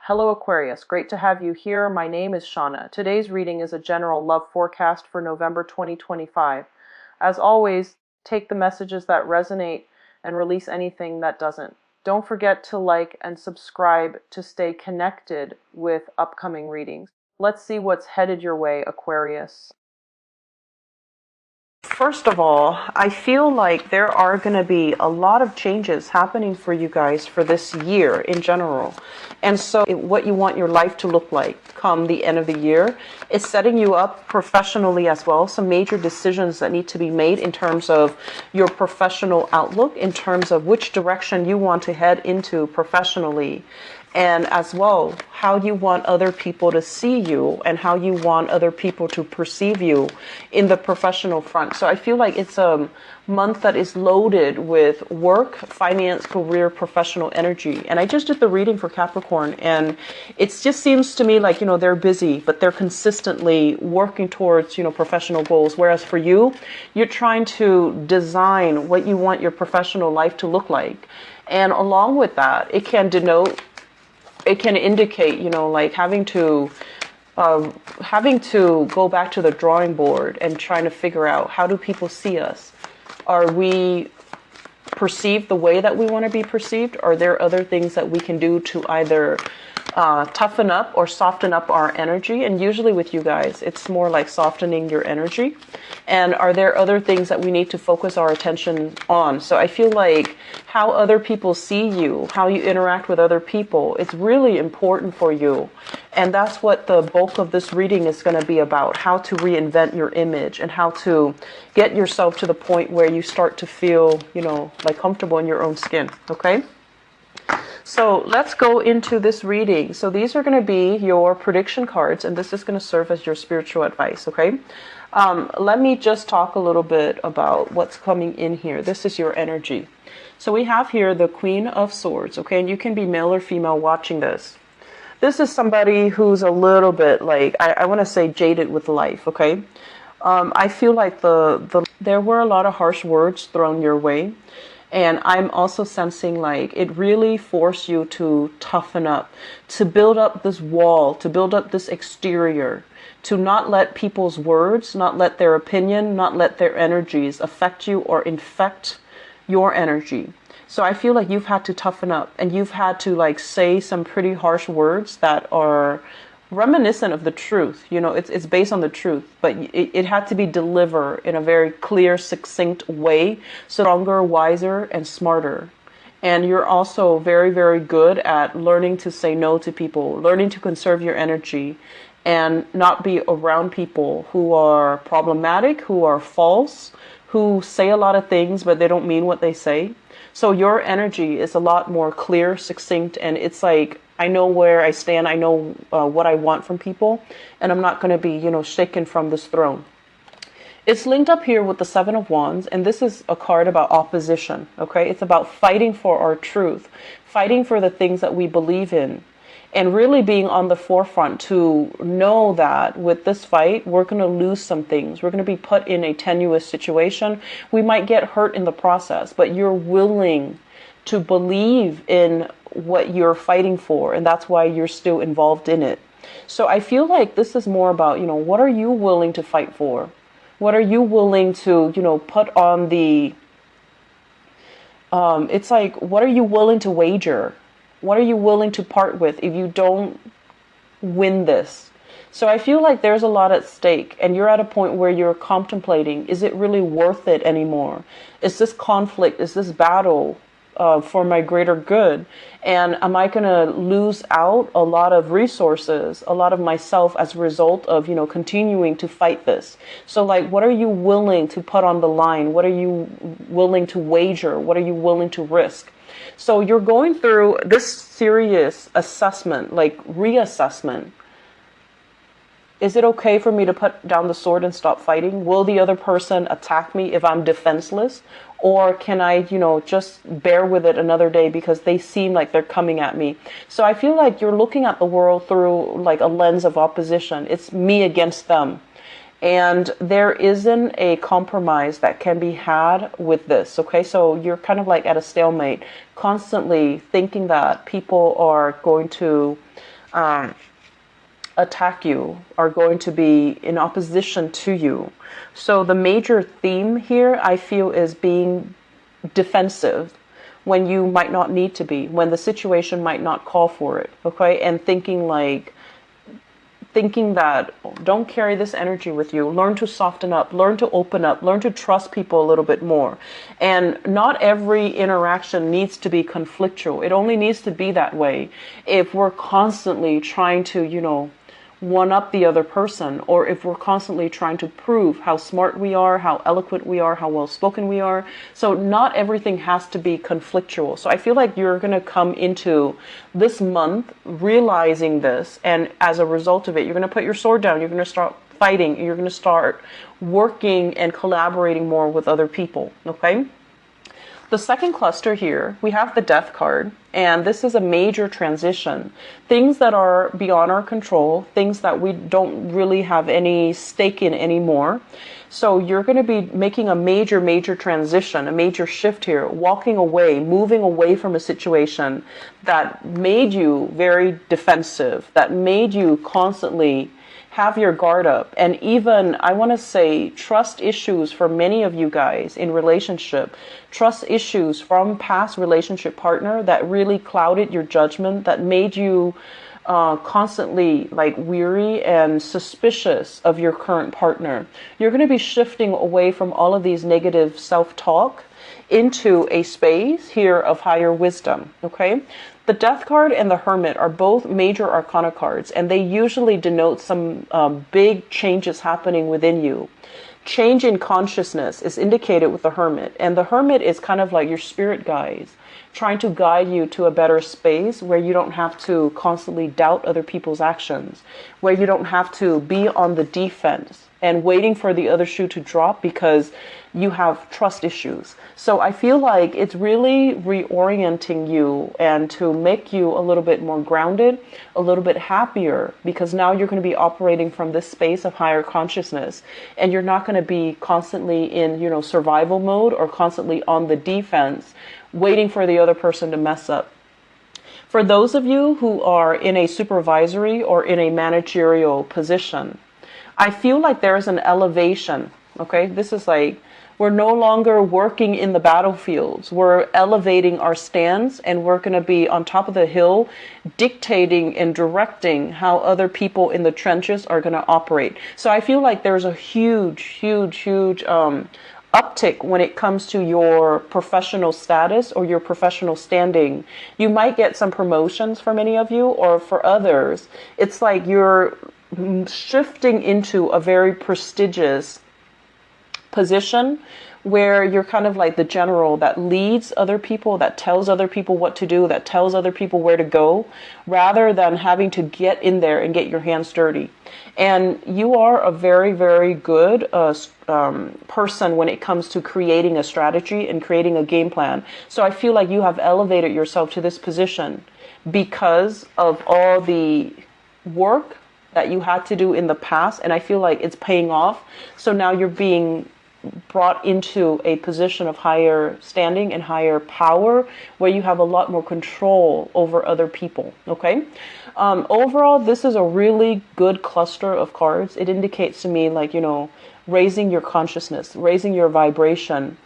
Hello Aquarius, great to have you here. My name is Shauna. Today's reading is a general love forecast for November 2025. As always, take the messages that resonate and release anything that doesn't. Don't forget to like and subscribe to stay connected with upcoming readings. Let's see what's headed your way, Aquarius. First of all, I feel like there are going to be a lot of changes happening for you guys for this year in general. And so what you want your life to look like come the end of the year is setting you up professionally as well. Some major decisions that need to be made in terms of your professional outlook, in terms of which direction you want to head into professionally. And as well, how you want other people to see you and how you want other people to perceive you in the professional front. So I feel like it's a month that is loaded with work, finance, career, professional energy. And I just did the reading for Capricorn, and it just seems to me like, they're busy, but they're consistently working towards, professional goals. Whereas for you, you're trying to design what you want your professional life to look like. And along with that, it can indicate, like having to go back to the drawing board and trying to figure out, how do people see us? Are we perceived the way that we want to be perceived? Are there other things that we can do to either toughen up or soften up our energy? And usually with you guys, it's more like softening your energy. And are there other things that we need to focus our attention on? So I feel like how other people see you, how you interact with other people, it's really important for you. And that's what the bulk of this reading is going to be about, how to reinvent your image and how to get yourself to the point where you start to feel, like comfortable in your own skin. Okay? So let's go into this reading. So these are going to be your prediction cards, and this is going to serve as your spiritual advice, okay? Let me just talk a little bit about what's coming in here. This is your energy. So we have here the Queen of Swords, okay? And you can be male or female watching this. This is somebody who's a little bit like, I want to say jaded with life, okay? I feel like there were a lot of harsh words thrown your way. And I'm also sensing like it really forced you to toughen up, to build up this wall, to build up this exterior, to not let people's words, not let their opinion, not let their energies affect you or infect your energy. So I feel like you've had to toughen up and you've had to like say some pretty harsh words that are reminiscent of the truth. It's based on the truth, but it had to be delivered in a very clear, succinct way, stronger, wiser, and smarter. And you're also very, very good at learning to say no to people, learning to conserve your energy and not be around people who are problematic, who are false, who say a lot of things, but they don't mean what they say. So your energy is a lot more clear, succinct, and it's like, I know where I stand. I know what I want from people, and I'm not going to be, shaken from this throne. It's linked up here with the Seven of Wands, and this is a card about opposition, okay? It's about fighting for our truth, fighting for the things that we believe in, and really being on the forefront to know that with this fight, we're going to lose some things. We're going to be put in a tenuous situation. We might get hurt in the process, but you're willing to believe in what you're fighting for, and that's why you're still involved in it. So I feel like this is more about, what are you willing to fight for? What are you willing to, put on the, it's like, what are you willing to wager? What are you willing to part with if you don't win this? So I feel like there's a lot at stake, and you're at a point where you're contemplating, is it really worth it anymore? Is this conflict, is this battle for my greater good? And am I going to lose out a lot of resources, a lot of myself as a result of, continuing to fight this? So like, what are you willing to put on the line? What are you willing to wager? What are you willing to risk? So you're going through this serious assessment, like reassessment. Is it okay for me to put down the sword and stop fighting? Will the other person attack me if I'm defenseless? Or can I, just bear with it another day because they seem like they're coming at me? So I feel like you're looking at the world through like a lens of opposition. It's me against them. And there isn't a compromise that can be had with this, okay? So you're kind of like at a stalemate, constantly thinking that people are going to attack you, are going to be in opposition to you. So the major theme here, I feel, is being defensive when you might not need to be, when the situation might not call for it, okay? And thinking that, don't carry this energy with you. Learn to soften up, learn to open up, learn to trust people a little bit more. And not every interaction needs to be conflictual. It only needs to be that way if we're constantly trying to, one up the other person, or if we're constantly trying to prove how smart we are, how eloquent we are, how well spoken we are. So not everything has to be conflictual. So I feel like you're going to come into this month realizing this, and as a result of it, you're going to put your sword down, you're going to start fighting, you're going to start working and collaborating more with other people, okay? The second cluster here, we have the Death card, and this is a major transition. Things that are beyond our control, things that we don't really have any stake in anymore. So you're going to be making a major, major transition, a major shift here, walking away, moving away from a situation that made you very defensive, that made you constantly have your guard up, and even, I want to say, trust issues for many of you guys in relationship, trust issues from past relationship partner that really clouded your judgment, that made you constantly weary and suspicious of your current partner. You're going to be shifting away from all of these negative self-talk into a space here of higher wisdom, okay? The Death card and the Hermit are both major arcana cards, and they usually denote some big changes happening within you. Change in consciousness is indicated with the Hermit, and the Hermit is kind of like your spirit guides, trying to guide you to a better space where you don't have to constantly doubt other people's actions, where you don't have to be on the defense and waiting for the other shoe to drop because you have trust issues. So I feel like it's really reorienting you and to make you a little bit more grounded, a little bit happier, because now you're going to be operating from this space of higher consciousness, and you're not going to be constantly in, survival mode or constantly on the defense, waiting for the other person to mess up. For those of you who are in a supervisory or in a managerial position, I feel like there is an elevation, okay? This is like, we're no longer working in the battlefields. We're elevating our stance, and we're going to be on top of the hill dictating and directing how other people in the trenches are going to operate. So I feel like there's a huge, huge, huge uptick when it comes to your professional status or your professional standing. You might get some promotions for many of you, or for others, it's like you're shifting into a very prestigious position where you're kind of like the general that leads other people, that tells other people what to do, that tells other people where to go, rather than having to get in there and get your hands dirty. And you are a very, very good person when it comes to creating a strategy and creating a game plan. So I feel like you have elevated yourself to this position because of all the work that you had to do in the past, and I feel like it's paying off. So now you're being brought into a position of higher standing and higher power, where you have a lot more control over other people, okay? Overall, this is a really good cluster of cards. It indicates to me, like, raising your consciousness, raising your vibration.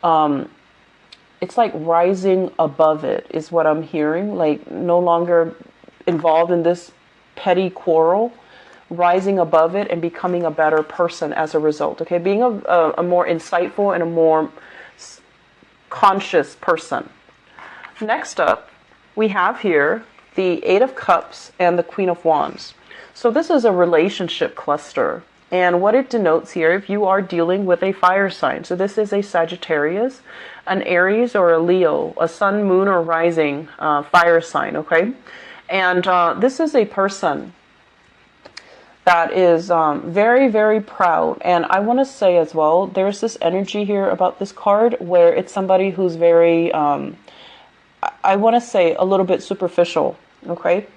It's like rising above it is what I'm hearing, like no longer involved in this petty quarrel, rising above it and becoming a better person as a result, okay? Being a more insightful and a more conscious person. Next up, we have here the Eight of Cups and the Queen of Wands. So this is a relationship cluster, and what it denotes here, if you are dealing with a fire sign, so this is a Sagittarius, an Aries, or a Leo, a sun, moon, or rising fire sign, okay? And this is a person that is very, very proud. And I want to say as well, there's this energy here about this card where it's somebody who's very, I want to say a little bit superficial, okay?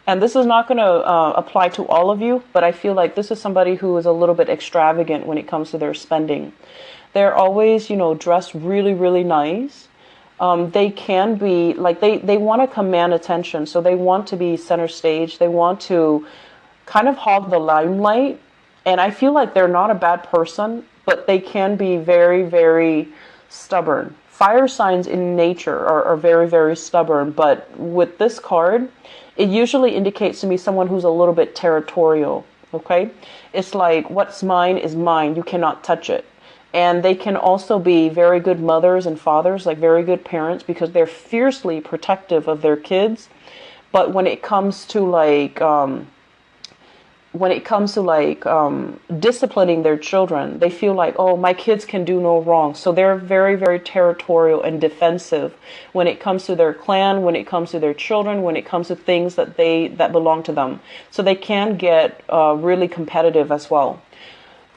And this is not going to apply to all of you, but I feel like this is somebody who is a little bit extravagant when it comes to their spending. They're always, dressed really, really nice. They can be like, they want to command attention. So they want to be center stage. They want to kind of hog the limelight. And I feel like they're not a bad person, but they can be very, very stubborn. Fire signs in nature are very, very stubborn. But with this card, it usually indicates to me someone who's a little bit territorial. Okay? It's like, what's mine is mine. You cannot touch it. And they can also be very good mothers and fathers, like very good parents, because they're fiercely protective of their kids. But when it comes to disciplining their children, they feel like, oh, my kids can do no wrong. So they're very, very territorial and defensive when it comes to their clan, when it comes to their children, when it comes to things that belong to them. So they can get really competitive as well.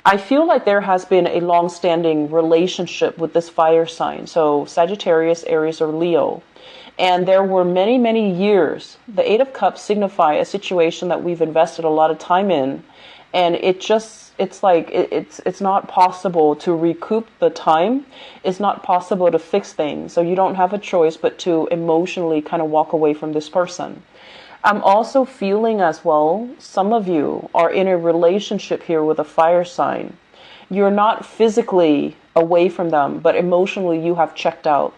I feel like there has been a long-standing relationship with this fire sign. So Sagittarius, Aries, or Leo. And there were many, many years. The Eight of Cups signify a situation that we've invested a lot of time in. And it's not possible to recoup the time. It's not possible to fix things. So you don't have a choice but to emotionally kind of walk away from this person. I'm also feeling as well, some of you are in a relationship here with a fire sign. You're not physically away from them, but emotionally you have checked out.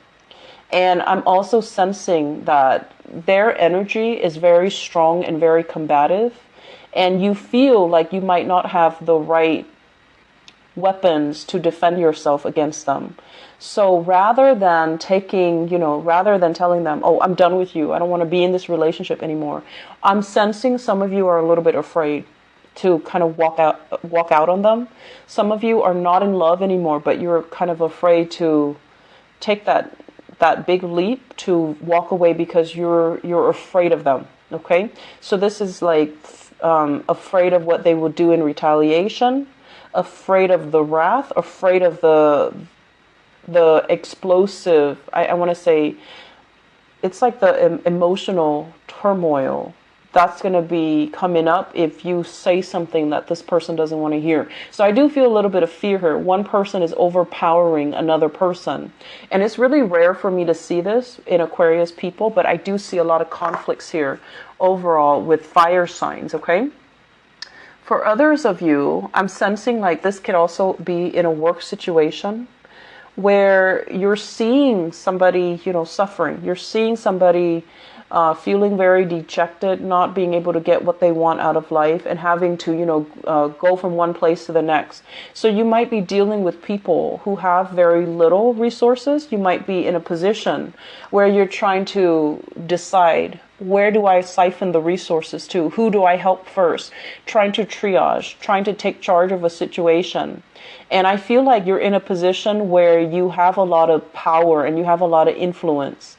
And I'm also sensing that their energy is very strong and very combative. And you feel like you might not have the right weapons to defend yourself against them. So rather than telling them, oh, I'm done with you, I don't want to be in this relationship anymore, I'm sensing some of you are a little bit afraid to kind of walk out on them. Some of you are not in love anymore, but you're kind of afraid to take that big leap to walk away because you're afraid of them. Okay, so this is like afraid of what they will do in retaliation, afraid of the wrath, afraid of the explosive, I want to say, it's like the emotional turmoil that's going to be coming up if you say something that this person doesn't want to hear. So I do feel a little bit of fear here. One person is overpowering another person. And it's really rare for me to see this in Aquarius people, but I do see a lot of conflicts here overall with fire signs, okay? For others of you, I'm sensing like this could also be in a work situation where you're seeing somebody, suffering. You're seeing somebody feeling very dejected, not being able to get what they want out of life and having to, go from one place to the next. So you might be dealing with people who have very little resources. You might be in a position where you're trying to decide, where do I siphon the resources to? Who do I help first? Trying to triage, trying to take charge of a situation. And I feel like you're in a position where you have a lot of power and you have a lot of influence.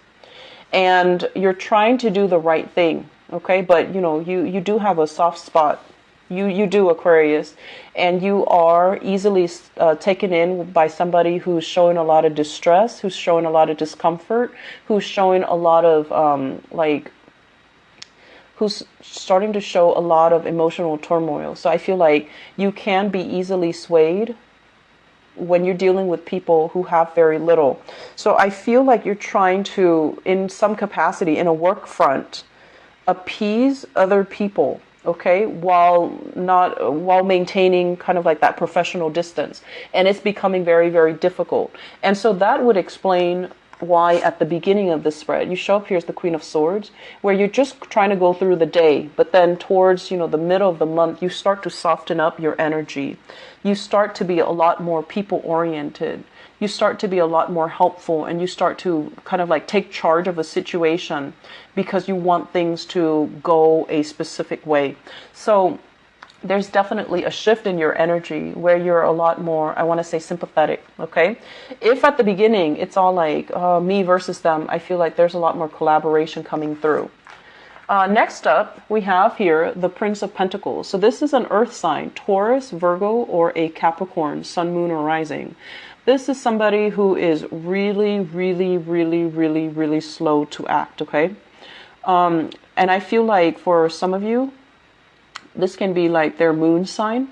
And you're trying to do the right thing, okay? But, you do have a soft spot. You do, Aquarius. And you are easily taken in by somebody who's showing a lot of distress, who's showing a lot of discomfort, who's showing a lot of, who's starting to show a lot of emotional turmoil. So I feel like you can be easily swayed when you're dealing with people who have very little. So I feel like you're trying to, in some capacity, in a work front, appease other people, okay, while maintaining kind of like that professional distance. And it's becoming very, very difficult. And so that would explain why at the beginning of the spread you show up here as the Queen of Swords, where you're just trying to go through the day, but then towards the middle of the month you start to soften up your energy. You start to be a lot more people oriented. You start to be a lot more helpful, and you start to kind of like take charge of a situation because you want things to go a specific way. So there's definitely a shift in your energy where you're a lot more, I want to say, sympathetic, okay? If at the beginning it's all like me versus them, I feel like there's a lot more collaboration coming through. Next up, we have here the Prince of Pentacles. So this is an earth sign, Taurus, Virgo, or a Capricorn, Sun, Moon, or Rising. This is somebody who is really, really, really, really, really slow to act, okay? And I feel like for some of you, this can be like their moon sign.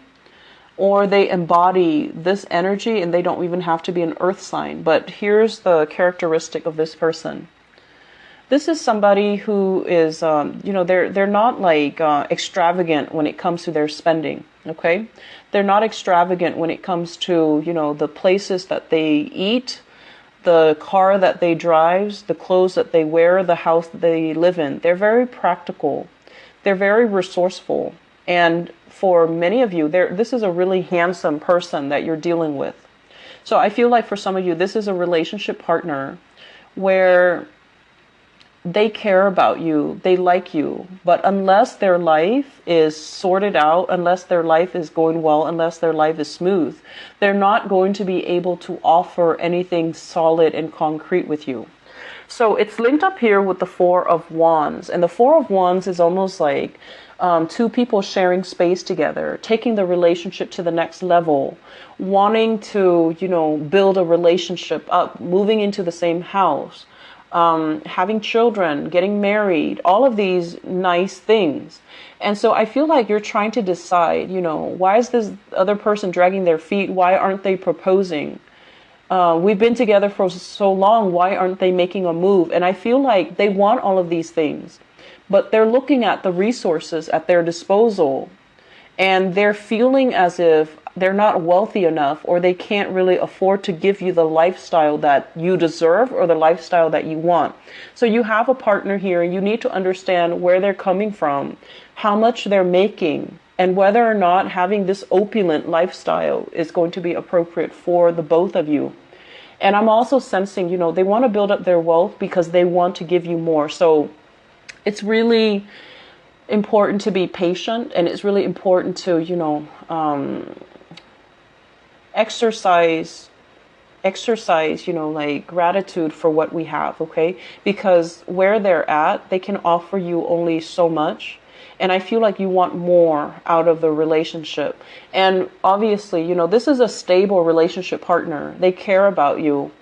or they embody this energy and they don't even have to be an earth sign. But here's the characteristic of this person. This is somebody who is, they're not like extravagant when it comes to their spending, okay? They're not extravagant when it comes to, the places that they eat, the car that they drive, the clothes that they wear, the house that they live in. They're very practical. They're very resourceful. And for many of you, this is a really handsome person that you're dealing with. So I feel like for some of you, this is a relationship partner where they care about you, they like you, but unless their life is sorted out, unless their life is going well, unless their life is smooth, they're not going to be able to offer anything solid and concrete with you. So it's linked up here with the Four of Wands, and the Four of Wands is almost like two people sharing space together, taking the relationship to the next level, wanting to, build a relationship up, moving into the same house, having children, getting married, all of these nice things. And so I feel like you're trying to decide, why is this other person dragging their feet? Why aren't they proposing? We've been together for so long. Why aren't they making a move? And I feel like they want all of these things, but they're looking at the resources at their disposal and they're feeling as if they're not wealthy enough, or they can't really afford to give you the lifestyle that you deserve or the lifestyle that you want. So you have a partner here, and you need to understand where they're coming from, how much they're making, and whether or not having this opulent lifestyle is going to be appropriate for the both of you. And I'm also sensing, they want to build up their wealth because they want to give you more. So it's really important to be patient, and it's really important to, exercise, like gratitude for what we have, okay? Because where they're at, they can offer you only so much. And I feel like you want more out of the relationship. And obviously, this is a stable relationship partner. They care about you.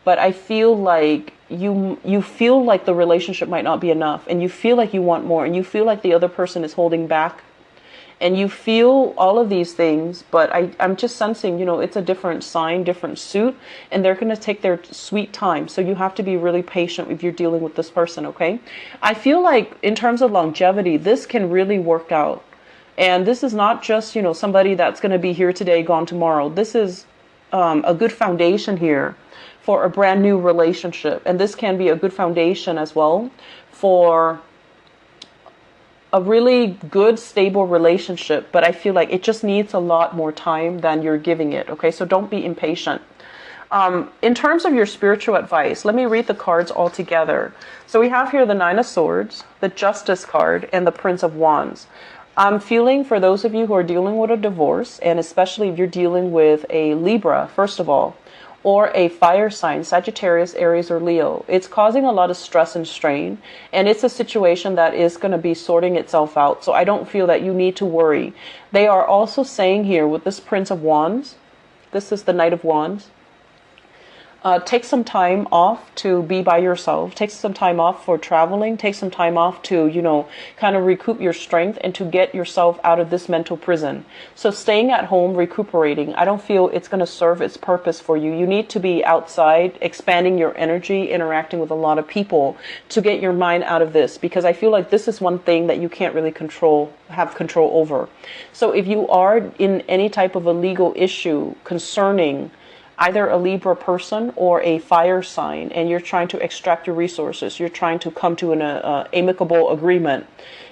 But I feel like you feel like the relationship might not be enough. And you feel like you want more. And you feel like the other person is holding back. And you feel all of these things, but I'm just sensing, it's a different sign, different suit, and they're going to take their sweet time. So you have to be really patient if you're dealing with this person, okay? I feel like in terms of longevity, this can really work out. And this is not just, somebody that's going to be here today, gone tomorrow. This is a good foundation here for a brand new relationship. And this can be a good foundation as well for a really good, stable relationship, but I feel like it just needs a lot more time than you're giving it, okay? So don't be impatient. In terms of your spiritual advice, let me read the cards all together. So we have here the Nine of Swords, the Justice card, and the Prince of Wands. I'm feeling for those of you who are dealing with a divorce, and especially if you're dealing with a Libra, first of all, or a fire sign, Sagittarius, Aries, or Leo. It's causing a lot of stress and strain, and it's a situation that is going to be sorting itself out. So I don't feel that you need to worry. They are also saying here with this Prince of Wands, this is the Knight of Wands, take some time off to be by yourself. Take some time off for traveling. Take some time off to, kind of recoup your strength and to get yourself out of this mental prison. So staying at home, recuperating, I don't feel it's going to serve its purpose for you. You need to be outside, expanding your energy, interacting with a lot of people to get your mind out of this, because I feel like this is one thing that you can't really have control over. So if you are in any type of a legal issue concerning either a Libra person or a fire sign, and you're trying to extract your resources, you're trying to come to an amicable agreement,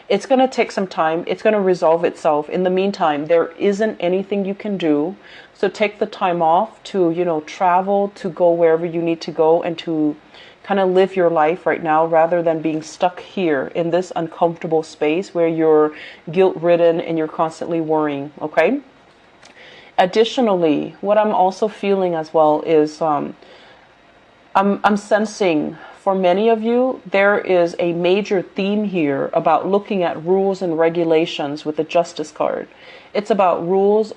it's going to take some time. It's going to resolve itself. In the meantime, there isn't anything you can do. So take the time off to, travel, to go wherever you need to go, and to kind of live your life right now, rather than being stuck here in this uncomfortable space where you're guilt-ridden and you're constantly worrying, okay? Additionally, what I'm also feeling as well is I'm sensing for many of you, there is a major theme here about looking at rules and regulations with the Justice card. It's about rules